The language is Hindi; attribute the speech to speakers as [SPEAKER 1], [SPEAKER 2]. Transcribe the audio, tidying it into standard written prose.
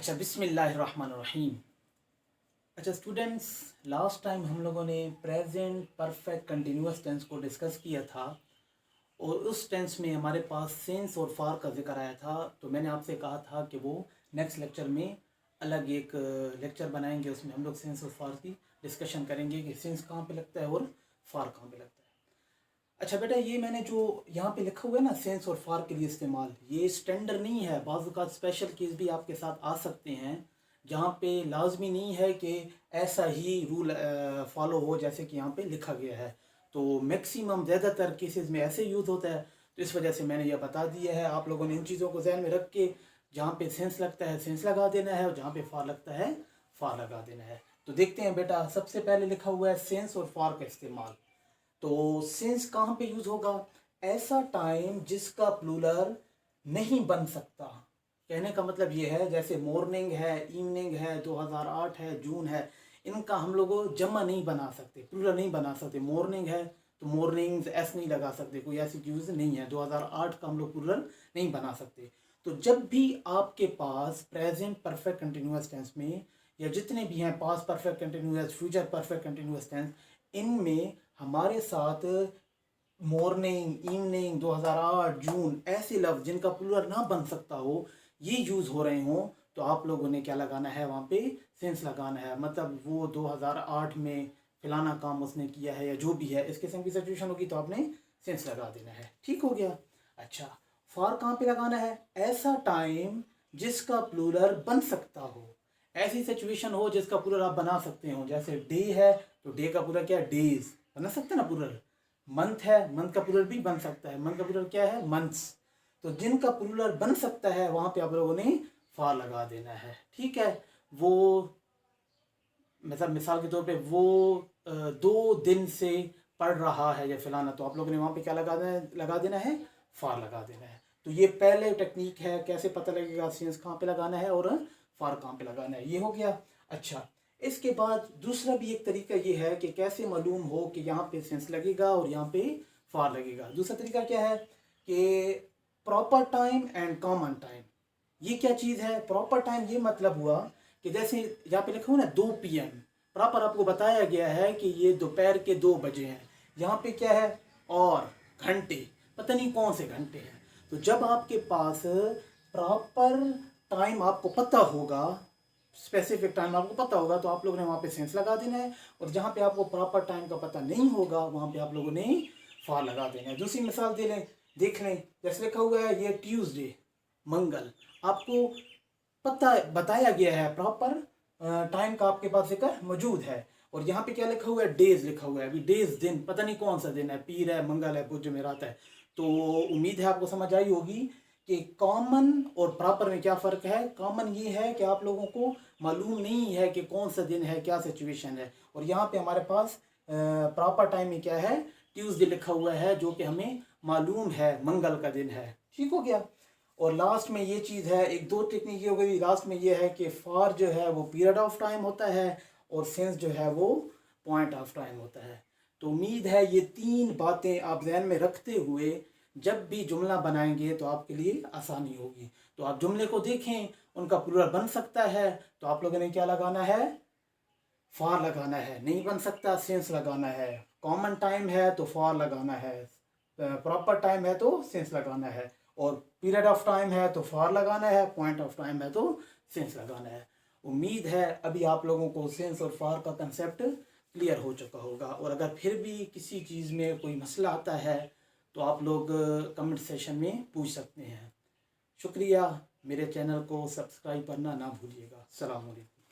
[SPEAKER 1] अच्छा, बिस्मिल्लाहिर्रहमानिर्रहीम। अच्छा स्टूडेंट्स, लास्ट टाइम हम लोगों ने प्रेजेंट परफेक्ट कंटिन्यूअस टेंस को डिस्कस किया था और उस टेंस में हमारे पास सेंस और फार का जिक्र आया था। तो मैंने आपसे कहा था कि वो नेक्स्ट लेक्चर में अलग एक लेक्चर बनाएंगे, उसमें हम लोग सेंस और फार की डिस्कशन करेंगे कि सेंस कहाँ पे लगता है और फार कहाँ पे लगता है। अच्छा बेटा, ये मैंने जो यहाँ पे लिखा हुआ है ना सेंस और फार के लिए इस्तेमाल, ये स्टैंडर्ड नहीं है। बाज़ औक़ात स्पेशल केस भी आपके साथ आ सकते हैं जहाँ पे लाजमी नहीं है कि ऐसा ही रूल फॉलो हो जैसे कि यहाँ पे लिखा गया है। तो मैक्सिमम ज़्यादातर केसेस में ऐसे यूज़ होता है, तो इस वजह से मैंने यह बता दिया है। आप लोगों ने इन चीज़ों को ध्यान में रख के जहाँ पे सेंस लगता है सेंस लगा देना है और जहाँ पे फार लगता है फार लगा देना है। तो देखते हैं बेटा, सबसे पहले लिखा हुआ है सेंस और फार का इस्तेमाल। तो सिंस कहाँ पे यूज होगा? ऐसा टाइम जिसका प्लूरल नहीं बन सकता। कहने का मतलब ये है, जैसे मॉर्निंग है, इवनिंग है, 2008 है, जून है, इनका हम लोग जमा नहीं बना सकते, प्लूरल नहीं बना सकते। मॉर्निंग है तो मॉर्निंग्स ऐसे नहीं लगा सकते, कोई ऐसी चीज़ नहीं है। 2008 का हम लोग प्लूरल नहीं बना सकते। तो जब भी आपके पास प्रेजेंट परफेक्ट कंटिन्यूअस टेंस में या जितने भी हैं past perfect continuous, future perfect continuous tense, इनमें हमारे साथ मॉर्निंग, इवनिंग, 2008, जून ऐसे लफ्ज़ जिनका प्लूरल ना बन सकता हो, ये यूज़ हो रहे हों, तो आप लोगों ने क्या लगाना है? वहाँ पे सेंस लगाना है। मतलब वो 2008 में फलाना काम उसने किया है या जो भी है, इस किस्म की सिचुएशन होगी तो आपने सेंस लगा देना है। ठीक हो गया। अच्छा, फॉर कहाँ पे लगाना है? ऐसा टाइम जिसका प्लूरल बन सकता हो, ऐसी सिचुएशन हो जिसका प्लूरल आप बना सकते हो। जैसे डे है तो डे का प्लूरल क्या है? डेज बना सकते हैं ना प्लूरल। मंथ है, मंथ का प्लूरल भी बन सकता है, मंथ का प्लूरल क्या है? मंथ्स। तो जिनका प्लूरल बन सकता है वहां पे आप लोगों ने फॉर लगा देना है। ठीक है। वो मतलब मिसाल के तौर पे वो 2 दिन से पढ़ रहा है या फिलाना, तो आप लोगों ने वहां पे क्या लगा देना है? फॉर लगा देना है। तो ये पहले टेक्निक है, कैसे पता लगेगा सेंस कहाँ पे लगाना है और फॉर कहाँ पे लगाना है। ये हो गया। अच्छा, इसके बाद दूसरा भी एक तरीका ये है कि कैसे मालूम हो कि यहाँ पे सेंस लगेगा और यहाँ पे फॉर लगेगा। दूसरा तरीका क्या है कि proper time and common time. ये क्या चीज़ है? प्रॉपर टाइम ये मतलब हुआ कि जैसे यहाँ पे लिखा हुआ ना 2 PM, प्रॉपर आपको बताया गया है कि ये दोपहर के 2 बजे हैं। यहाँ पे क्या है? और घंटे, पता नहीं कौन से घंटे हैं। तो जब आपके पास प्रॉपर टाइम आपको पता होगा, स्पेसिफिक टाइम आपको पता होगा, तो आप लोगों ने वहाँ पे सेंस लगा देना है। और जहाँ पे आपको प्रॉपर टाइम का पता नहीं होगा वहाँ पे आप लोगों ने फॉर लगा देना है। दूसरी मिसाल देख लें, जैसे लिखा हुआ है ये ट्यूसडे, मंगल। आपको पता बताया गया है, प्रॉपर टाइम का आपके पास जिक्र मौजूद है। और यहाँ पे क्या लिखा हुआ है? डेज लिखा हुआ है। अभी डेज दिन, पता नहीं कौन सा दिन है, पीर है, मंगल है, बुध, जुमेरात है। तो उम्मीद है आपको समझ आई होगी कि कॉमन और प्रॉपर में क्या फ़र्क है। कॉमन ये है कि आप लोगों को मालूम नहीं है कि कौन सा दिन है, क्या सिचुएशन है। और यहाँ पे हमारे पास प्रॉपर टाइम में क्या है? ट्यूसडे लिखा हुआ है, जो कि हमें मालूम है मंगल का दिन है। ठीक हो गया। और लास्ट में ये चीज़ है, एक दो टेक्निक हो गई। लास्ट में ये है कि फॉर जो है वो पीरियड ऑफ टाइम होता है और सेंस जो है वो पॉइंट ऑफ टाइम होता है। तो उम्मीद है ये 3 बातें आप ध्यान में रखते हुए जब भी जुमला बनाएंगे तो आपके लिए आसानी होगी। तो आप जुमले को देखें, उनका प्लूरल बन सकता है तो आप लोगों ने क्या लगाना है? फॉर लगाना है। नहीं बन सकता, सेंस लगाना है। कॉमन टाइम है तो फॉर लगाना है, प्रॉपर टाइम है तो सेंस लगाना है, और पीरियड ऑफ टाइम है तो फॉर लगाना है, पॉइंट ऑफ टाइम है तो सेंस लगाना है। उम्मीद है अभी आप लोगों को सेंस और फॉर का कंसेप्ट क्लियर हो चुका होगा। और अगर फिर भी किसी चीज़ में कोई मसला आता है तो आप लोग कमेंट सेशन में पूछ सकते हैं। शुक्रिया। मेरे चैनल को सब्सक्राइब करना ना भूलिएगा। अस्सलाम वालेकुम।